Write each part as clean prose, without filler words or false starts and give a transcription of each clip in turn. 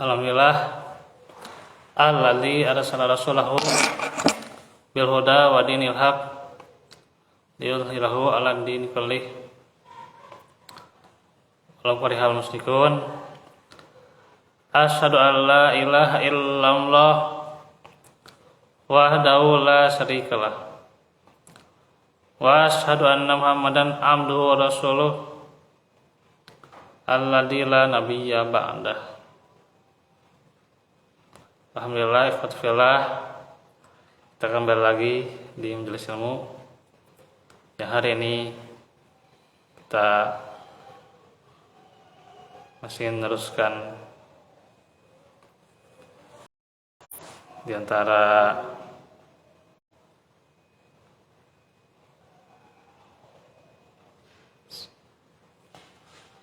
Alhamdulillah alladzi arsala rasulahu bil huda wa dinil haq liyudhhirahu 'ala dini kullih walau karihal musyrikun. Asyhadu an la ilaha illallah wahdahu la syarikalah wa asyhadu anna Muhammadan abduhu wa rasuluh alladzi la nabiyya ba'dah. Alhamdulillah, ikhwatifillah, kita kembali lagi di Majelis Ilmu. Yang hari ini kita masih meneruskan di antara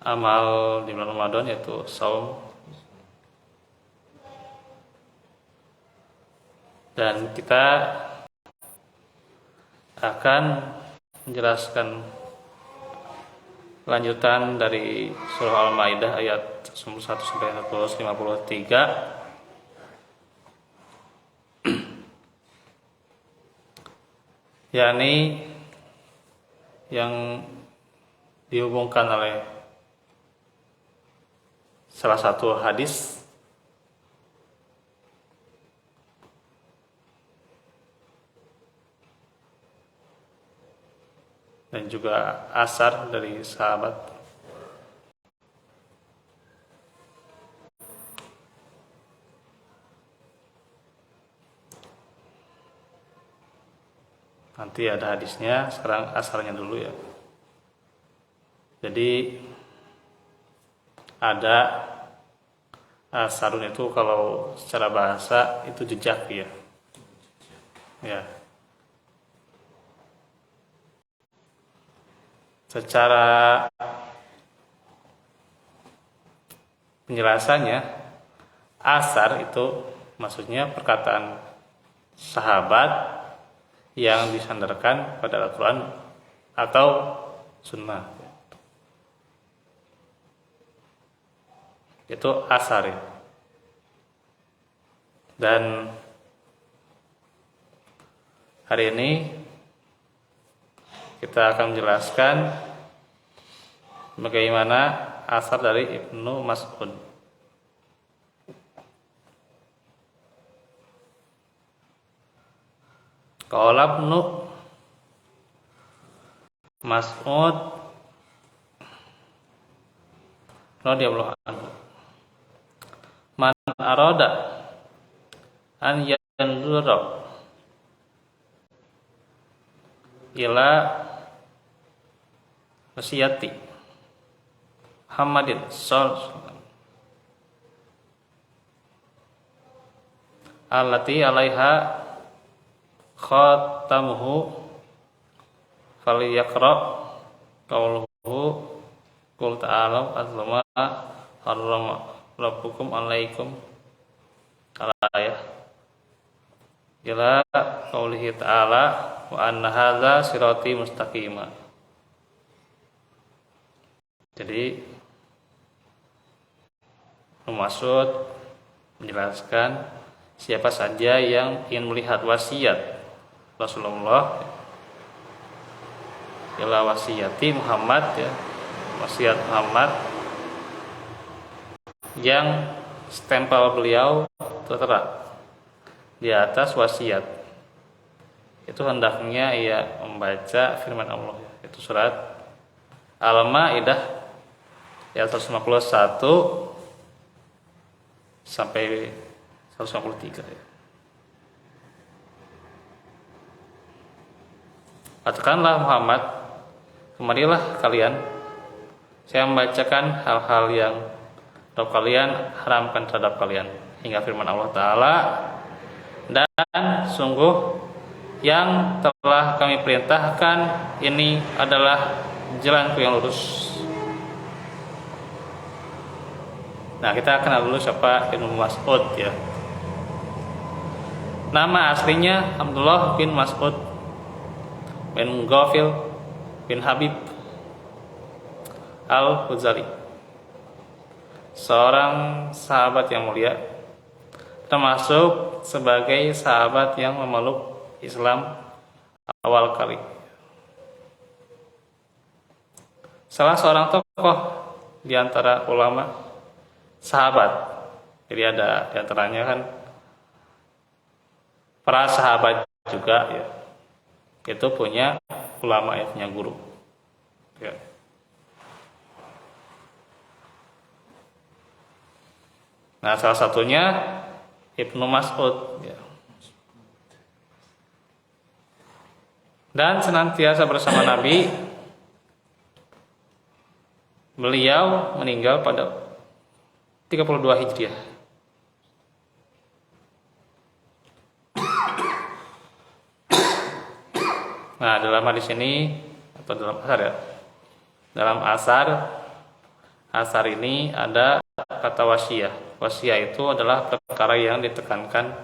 amal di bulan Ramadan, yaitu saum. Dan kita akan menjelaskan lanjutan dari surah Al-Maidah ayat 1 sampai 153, yakni yang dihubungkan oleh salah satu hadis dan juga asar dari sahabat. Nanti ada hadisnya, sekarang asarnya dulu ya. Jadi ada asarun itu kalau secara bahasa itu jejak ya. Ya. Secara penjelasannya, asar itu maksudnya perkataan sahabat yang disandarkan pada Al-Quran atau Sunnah. Itu asar ya. Dan hari ini kita akan menjelaskan bagaimana asar dari Ibnu Mas'ud. Qala Ibnu Mas'ud radhiyallahu anhu, man arada an yanzura ila wasiyati Muhammadin sallallahu allati alaiha khatamuhu falyaqra qauluhu qul ta'ala azlama harrama rabbukum alaikum al-ayah ila qaulihi ta'ala wa anna hadza sirati mustaqima. Jadi Mas'ud menjelaskan siapa saja yang ingin melihat wasiat Rasulullah, ila wasiyati Muhammad ya, wasiat Muhammad yang stempel beliau tertera di atas wasiat, itu hendaknya ia membaca firman Allah, itu surat Al-Maidah ayat 151 sampai 153 ya. Katakanlah Muhammad, kemarilah kalian, saya membacakan hal-hal yang Rabb kalian haramkan terhadap kalian, hingga firman Allah Ta'ala, dan sungguh yang telah kami perintahkan ini adalah jalanku yang lurus. Nah, kita kenal dulu siapa Ibnu Mas'ud ya. Nama aslinya Abdullah bin Mas'ud bin Ghafil bin Habib Al-Huzali. seorang sahabat yang mulia, termasuk sebagai sahabat yang memeluk Islam awal kali. Salah seorang tokoh di antara ulama sahabat. Jadi ada di antaranya kan para sahabat juga ya. Itu punya ulama ya, punya guru. Ya. Nah, salah satunya Ibnu Mas'ud ya. Dan senantiasa bersama Nabi. Beliau meninggal pada 32 Hijriah. Nah, dalam hadis ini atau dalam asar ya. Dalam asar ini ada kata wasiyah. Wasiyah itu adalah perkara yang ditekankan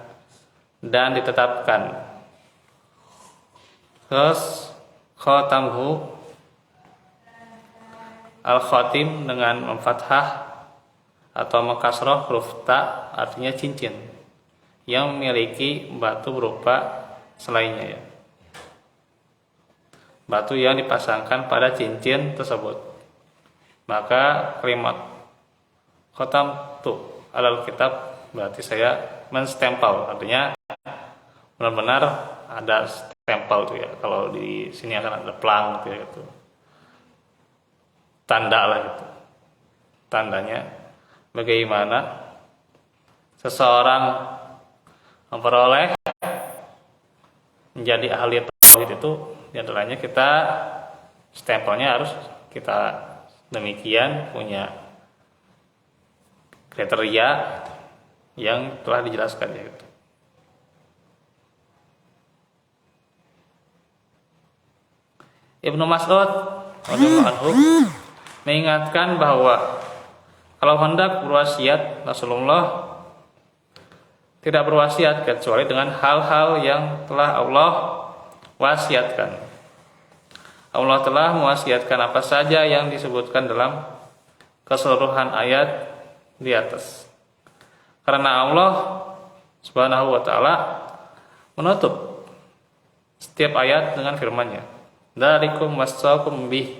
dan ditetapkan. Terus khatamhu al-khatim dengan memfathah atau mengkasroh huruf ta artinya cincin yang memiliki batu berupa selainnya ya. Batu yang dipasangkan pada cincin tersebut. Maka kalimat khatam tu alal kitab berarti saya menstempel, artinya benar-benar ada stempel tuh ya. Kalau di sini akan ada pelang gitu ya, gitu. Tanda lah gitu. Tandanya bagaimana seseorang memperoleh menjadi ahli tauhid itu, di antaranya kita stempelnya harus kita demikian punya kriteria yang telah dijelaskan ya gitu. Ibnu Mas'ud radhiyallahu anhu mengingatkan bahwa kalau hendak berwasiat, Rasulullah tidak berwasiat kecuali dengan hal-hal yang telah Allah wasiatkan. Allah telah mewasiatkan apa saja yang disebutkan dalam keseluruhan ayat di atas. Karena Allah Subhanahu wa taala menutup setiap ayat dengan firman-Nya, "Dzalikum wasaqum bih."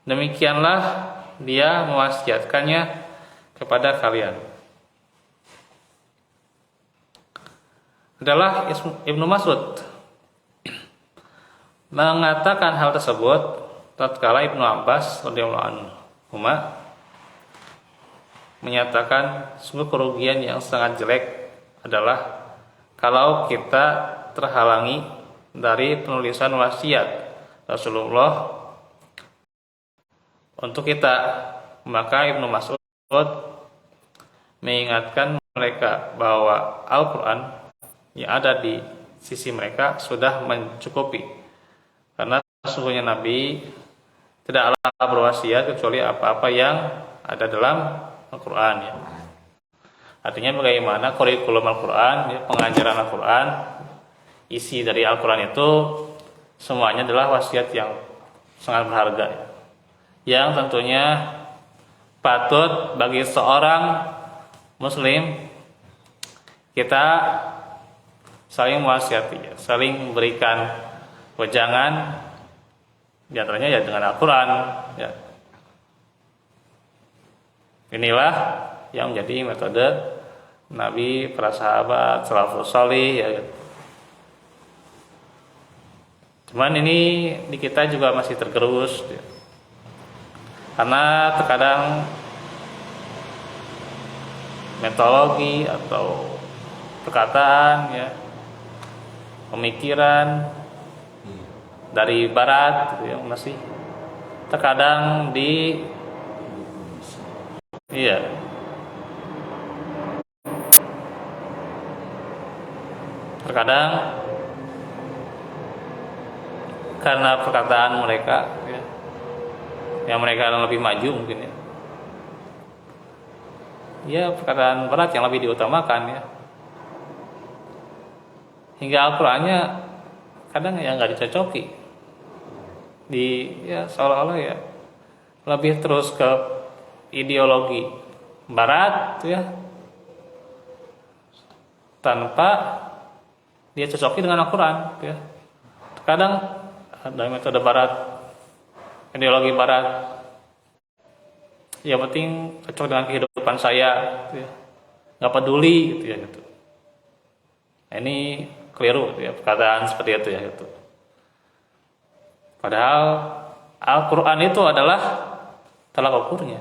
Demikianlah Dia mewasiatkannya kepada kalian. Adalah Ibnu Mas'ud mengatakan hal tersebut tatkala Ibnu Abbas radhiyallahu anhu menyatakan sungguh kerugian yang sangat jelek adalah kalau kita terhalangi dari penulisan wasiat Rasulullah untuk kita. Maka Ibnu Mas'ud mengingatkan mereka bahwa Al-Quran yang ada di sisi mereka sudah mencukupi, karena sesungguhnya Nabi tidaklah berwasiat kecuali apa-apa yang ada dalam Al-Quran ya. Artinya bagaimana kurikulum Al-Quran ya, pengajaran Al-Quran, isi dari Al-Quran itu semuanya adalah wasiat yang sangat berharga ya, yang tentunya patut bagi seorang muslim kita saling mewasiati ya, saling memberikan wejangan, di antaranya ya dengan Al-Quran ya. Inilah yang menjadi metode Nabi, para sahabat, salafus salih ya. Cuman ini di kita juga masih tergerus ya. Karena terkadang metodologi atau perkataan ya, pemikiran dari barat gitu ya, masih terkadang terkadang karena perkataan mereka ya, yang mereka yang lebih maju mungkin ya, perkataan barat yang lebih diutamakan ya, hingga Al-Qurannya kadang ya nggak dicocoki ya, seolah-olah ya lebih terus ke ideologi Barat ya, tanpa dia cocoki dengan Al-Quran ya. Kadang ada metode Barat, ideologi Barat, yang penting cocok dengan kehidupan saya gitu ya, nggak peduli gitu ya gitu. Nah, ini keliru gitu ya, perkataan seperti itu ya gitu. Padahal Al-Quran itu adalah tolak ukurnya.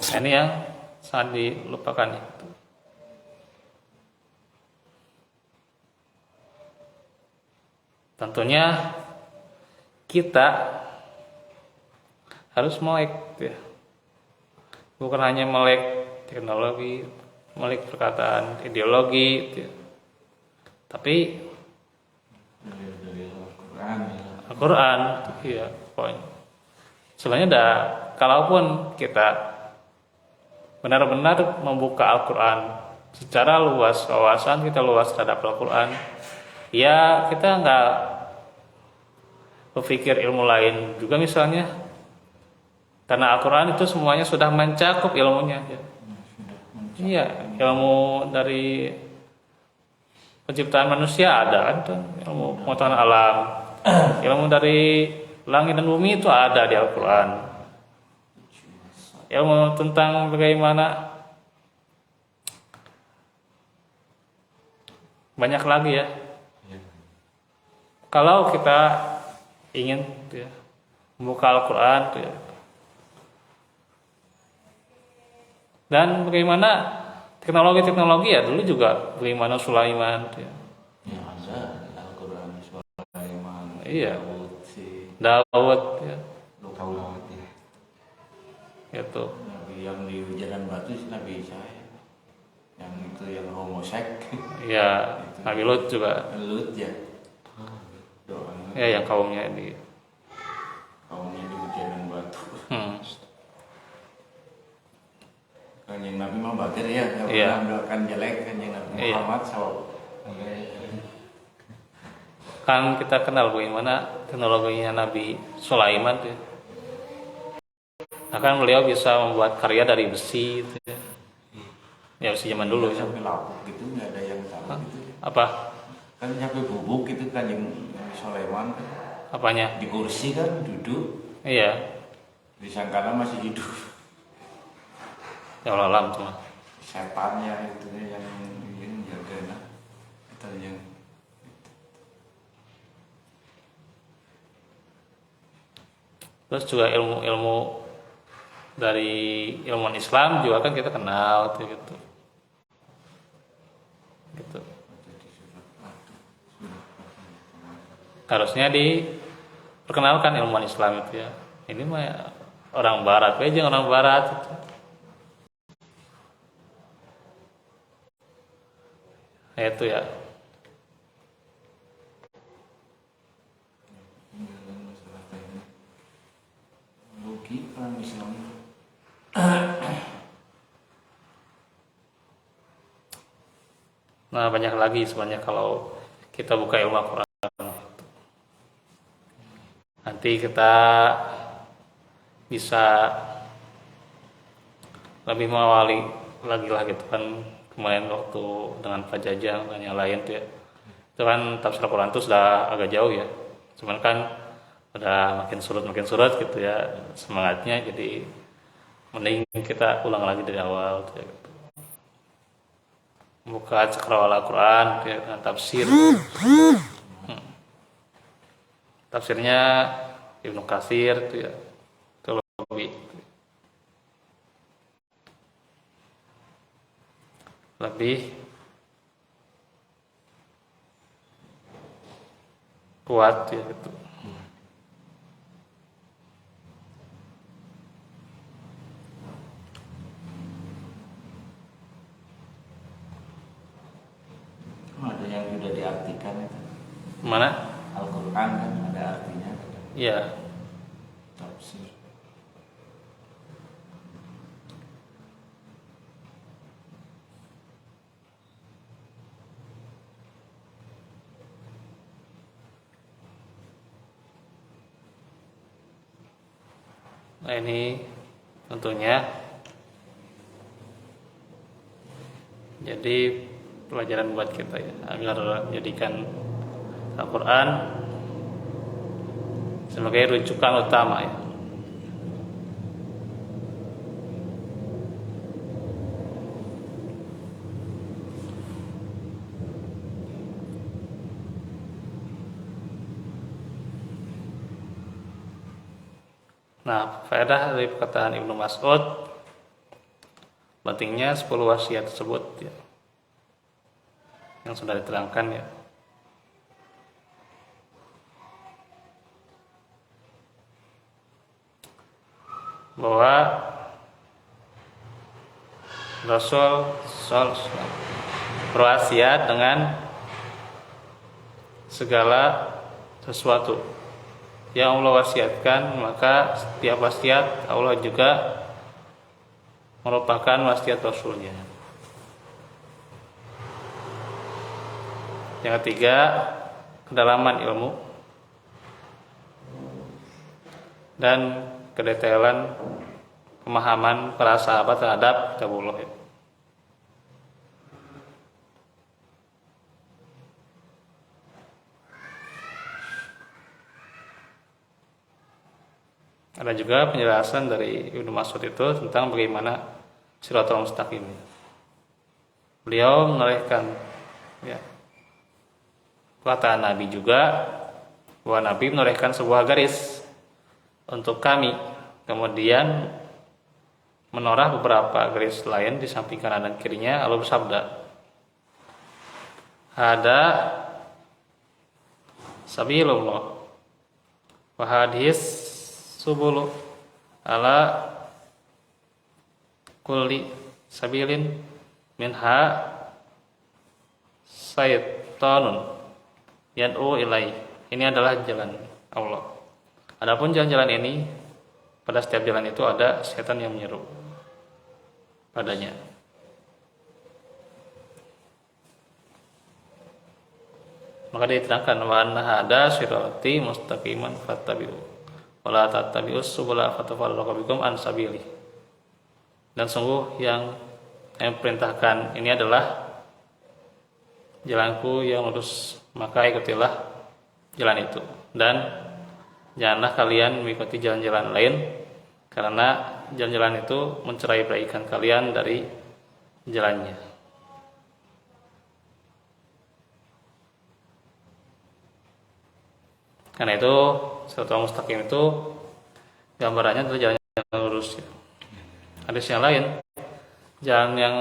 Nah, ini yang sangat dilupakan ya. Tentunya kita harus melek ya. Bukan hanya melek teknologi, melek perkataan ideologi gitu ya. Tapi dari Al-Quran ya. Al-Quran ya pokoknya. Sebenarnya kalaupun kita benar-benar membuka Al-Quran secara luas, wawasan kita luas terhadap Al-Quran, ya kita nggak berpikir ilmu lain juga misalnya, karena Al-Quran itu semuanya sudah mencakup ilmunya ya. Iya, ilmu dari penciptaan manusia ada kan, ilmu pengetahuan alam, ilmu dari langit dan bumi itu ada di Al-Quran. Ilmu tentang bagaimana banyak lagi ya. Kalau kita ingin ya, membuka Al-Quran ya. Dan bagaimana teknologi ya dulu juga bagaimana Sulaiman ya. Ya ada di Al-Quran Sulaiman, Iya. Daud Daud ya. Daud ya. Itu Nabi yang di jalan batu si Nabi Isa ya. Yang itu yang homosek. ya, Nabi Lut juga Lut ya. Doa ya, yang kaumnya di kaumnya di jalan batu. Kanjeng Nabi mah bakir ya, nggak Iya. pernah mendoakan jelek Kanjeng Nabi Iya. Muhammad SAW. kan kita kenal bagaimana teknologinya Nabi Sulaiman ya. Nah, kan beliau bisa membuat karya dari besi gitu ya. Ya besi zaman dulu ya. Sampai lapuk gitu nggak ada yang tahu gitu. Apa? Kan sampai bubuk gitu Kanjeng Nabi Sulaiman kan. Apanya? Di kursi kan duduk, Iya. disangkana masih hidup. Ya Allah alam tuh. Setannya itu yang jaga nah. Itu yang Terus juga ilmu-ilmu dari ilmuwan Islam juga kan kita kenal tuh gitu. Gitu. Harusnya diperkenalkan ilmuwan Islam itu ya. Ini mah orang Barat, aja orang Barat. Gitu. Nah, itu ya. masalah teknik. Rugi orang Islam. Nah, banyak lagi sebenarnya kalau kita buka ilmu Al-Quran. Nanti kita bisa lebih mengawali lagi lah gitu kan. Kemarin waktu dengan Pak Jajang dan yang lain tuh ya, itu kan tafsir Al-Quran itu sudah agak jauh ya, cuman kan udah makin surut gitu ya semangatnya, jadi mending kita ulang lagi dari awal tuh ya, gitu. Buka Cakrawala Al-Quran ya, dengan tafsir. Tafsirnya Ibnu Katsir tuh ya, itu lebih kuat ya gitu. Ada yang sudah diartikan itu. Mana? Al-Quran kan ada artinya. Iya. Tafsir. Nah, ini tentunya jadi pelajaran buat kita ya, agar menjadikan Al-Quran sebagai rujukan utama ya. Nah, faedah dari perkataan Ibnu Mas'ud, pentingnya 10 wasiat tersebut ya, yang sudah diterangkan ya. Bahwa Rasul berwasiat dengan segala sesuatu yang Allah wasiatkan, maka setiap wasiat Allah juga merupakan wasiat Rasulnya. Yang ketiga, kedalaman ilmu dan kedetailan pemahaman para sahabat terhadap kitabullah. Ada juga penjelasan dari Ibnu Mas'ud itu tentang bagaimana Shiratal Mustaqim. Beliau menorehkan ya, perkataan Nabi juga, bahwa Nabi menorehkan sebuah garis untuk kami, kemudian menorah beberapa garis lain di samping kanan dan kirinya, lalu bersabda, "Hada sabilullah wa hadis subulu ala kulli sabilin minha syaitanun yad'u ilai." Ini adalah jalan Allah. Adapun jalan-jalan ini, pada setiap jalan itu ada setan yang menyeru padanya. Maka diterangkan, wa anna hada sirati mustaqiman fattabi'u wa la tattabi'us subula fatafarraqu bikum an sabili. Dan sungguh yang perintahkan ini adalah jalanku yang lurus, maka ikutilah jalan itu, dan janganlah kalian mengikuti jalan-jalan lain, karena jalan-jalan itu mencerai-beraikan kalian dari jalannya. Karena itu Shiratal Mustaqim itu gambarannya adalah jalan yang lurus ya. Hadis yang lain, jalan yang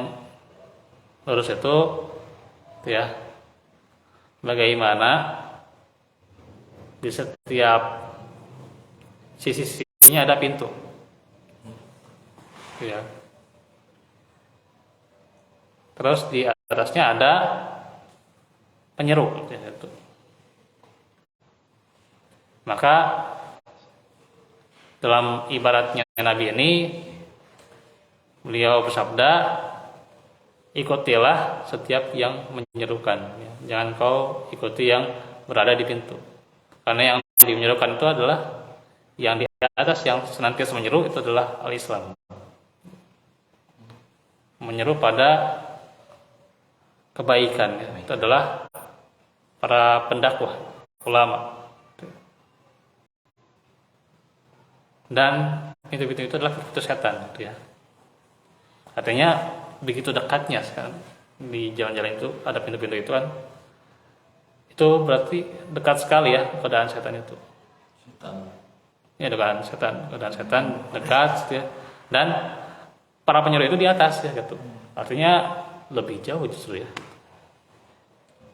lurus itu ya, bagaimana di setiap sisi-sisinya ada pintu ya. Terus di atasnya ada penyeru ya, itu. Maka dalam ibaratnya Nabi ini, beliau bersabda, ikutilah setiap yang menyerukan ya. Jangan kau ikuti yang berada di pintu, karena yang menyerukan itu adalah yang di atas, yang senantiasa menyeru itu adalah al-Islam, menyeru pada kebaikan ya. Itu adalah para pendakwah, ulama. Dan pintu-pintu itu adalah pintu setan gitu ya. Artinya begitu dekatnya sekarang di jalan-jalan itu ada pintu-pintu itu kan, itu berarti dekat sekali ya keadaan setan itu. Ya, keadaan setan dekat gitu ya. Dan para penyeru itu di atas ya gitu. Artinya lebih jauh justru ya.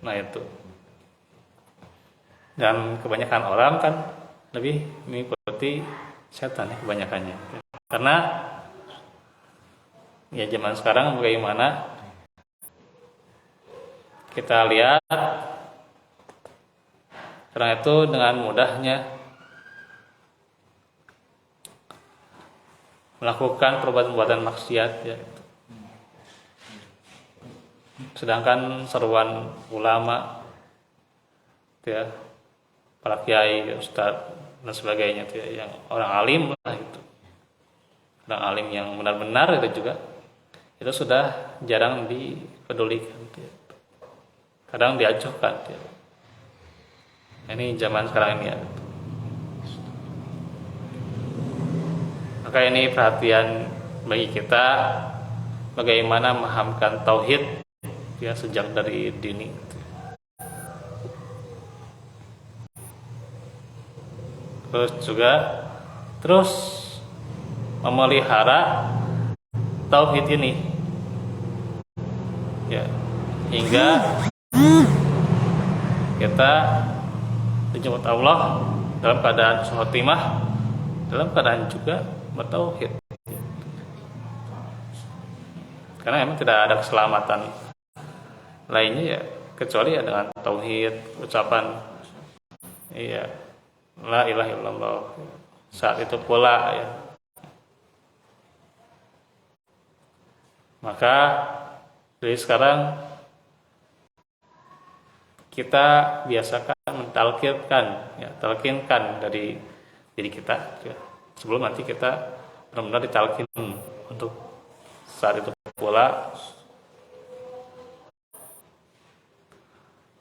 Nah itu. Dan kebanyakan orang kan lebih mengikuti setan ya kebanyakannya. Karena ya zaman sekarang bagaimana kita lihat, karena itu dengan mudahnya melakukan perbuatan-perbuatan maksiat ya. Sedangkan seruan ulama ya, para kiai, ustaz dan sebagainya ya, yang orang alim lah itu, orang alim yang benar-benar itu juga itu sudah jarang dipedulikan, kadang diacuhkan. Ini zaman sekarang ini ya. Maka ini perhatian bagi kita bagaimana memahamkan tauhid ya sejak dari dini. Terus juga memelihara tauhid ini ya hingga kita dijemput Allah dalam keadaan khotimah, dalam keadaan juga bertauhid. Karena memang tidak ada keselamatan lainnya ya kecuali ya dengan tauhid, ucapan iya la ilaha illallah. Saat itu pula ya maka dari sekarang kita biasakan talkinkan dari diri kita ya. Sebelum nanti kita benar-benar ditalkin untuk saat itu pula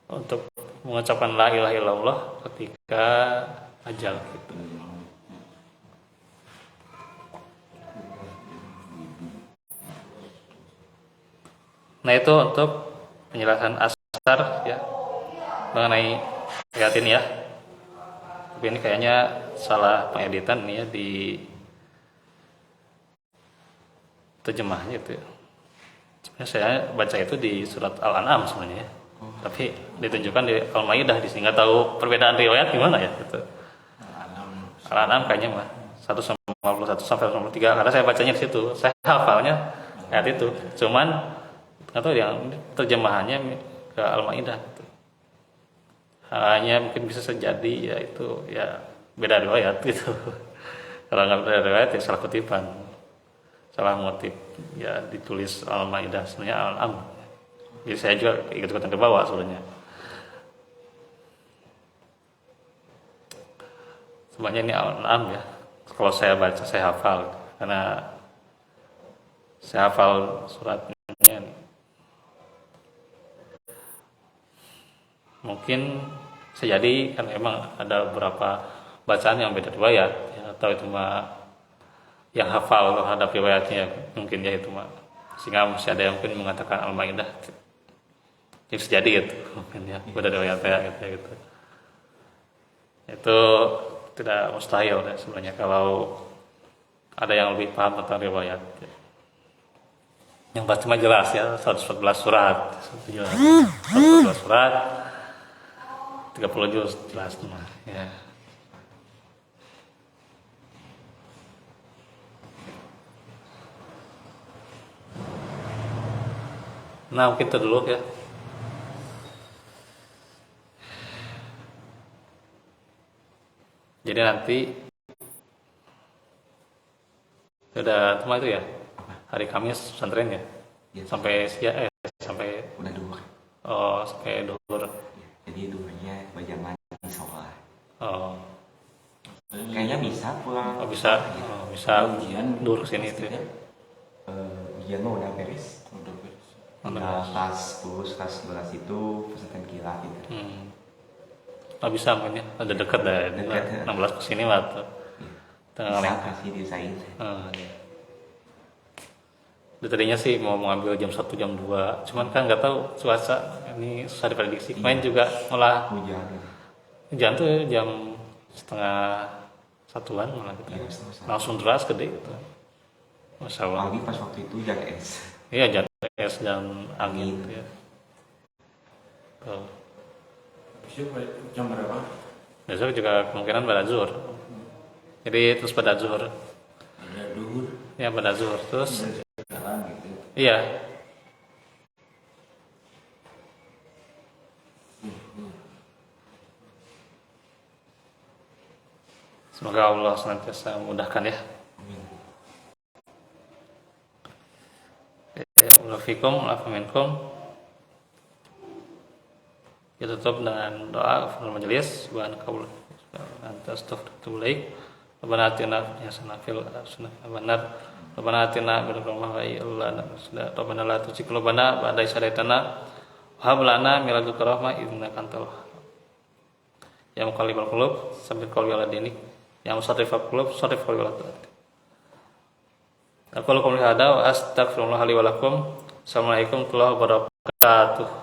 untuk mengucapkan la ilaha illallah ketika ajal gitu. Nah itu untuk penjelasan asar ya mengenai ayat ini ya. Tapi ini kayaknya salah pengeditan nih ya di terjemahnya itu. Sebenarnya saya baca itu di surat Al-An'am sebenarnya ya. Tapi ditunjukkan di Al-Maidah di sini, nggak tahu perbedaan riwayat gimana ya gitu. Al-An'am kayaknya mah 151 sampai 53 karena saya bacanya di situ. Saya hafalnya ayat itu. Cuman atau yang terjemahannya ke Al-Maidah gitu. Hanya mungkin bisa terjadi ya itu ya beda riwayat gitu. Kalau nggak beda riwayat ya salah kutipan, salah motif ya ditulis Al-Maidah sebenarnya Al-An'am. Jadi saya juga ikut-ikutan ke bawah sebenarnya. Sebenarnya ini Al-An'am ya. Kalau saya baca saya hafal karena saya hafal suratnya. Mungkin sejadi kan emang ada beberapa bacaan yang beda riwayat ya, atau itu mah yang hafal terhadap riwayatnya mungkin ya itu mah sehingga masih ada yang mungkin mengatakan Al-Maidah jadi sejadi gitu mungkin ya beda riwayatnya gitu. Itu tidak mustahil ya sebenarnya kalau ada yang lebih paham tentang riwayat. Yang pasti mah jelas ya 114 surat, 114 surat 30 juz jelas mah ya. Nah mungkin itu dulu ya. Jadi nanti udah cuma itu ya hari Kamis pesantren ya, Ya. sampai sampai Udah dua. Sampai duhur. Jadi duanya bajaman sholat. Oh Kayaknya bisa pulang. bisa bisa Ujian duhur kesini itu ya. Ujian mah udah beres. Tinggal kelas 10, kelas 11 itu pesantren kilat gitu. Bisa mungkin ya ada dekat dah Dekat, ya. 16 kesini mah tuh tengah Bisa lengkap. kasih diusahain. Iya. Tadinya sih mau mengambil jam 1 jam 2 cuman kan nggak tahu cuaca ini susah diprediksi. Main juga malah Hujan. hujan tuh jam setengah satuan malah gitu. Iya, setengah satu. Langsung deras gede gitu. Masya Allah. Pagi pas waktu itu hujan es. Iya hujan es dan angin gitu ya. Tuh. Besok jam berapa? Besok juga kemungkinan pada zuhur. Jadi terus pada zuhur. Ada duhur. Ya pada zuhur terus. Jalan gitu. Iya. Semoga Allah senantiasa memudahkan ya. Walafikum, walafiminkum. Kita tutup dengan doa kafaratul majelis. Subhanakallahumma wa bihamdika asyhadu an la ilaha illa anta astaghfiruka wa atubu ilaik. Rabbana atina fid dunya hasanah wa fil akhirati hasanah wa qina adzabannar. Rabbana atina min ladunka rahmatan Rabbana la tuzigh qulubana ba'da idh hadaytana wa hab lana min ladunka rahmah innaka antal wahhab. Ya muqallibal qulub tsabbit qalbi ala dinik, ya musarrifal qulub sarrif qalbi ala taatik. Aku lakum hada wa astaghfirullah li wa lakum. Assalamualaikum warahmatullahi wabarakatuh.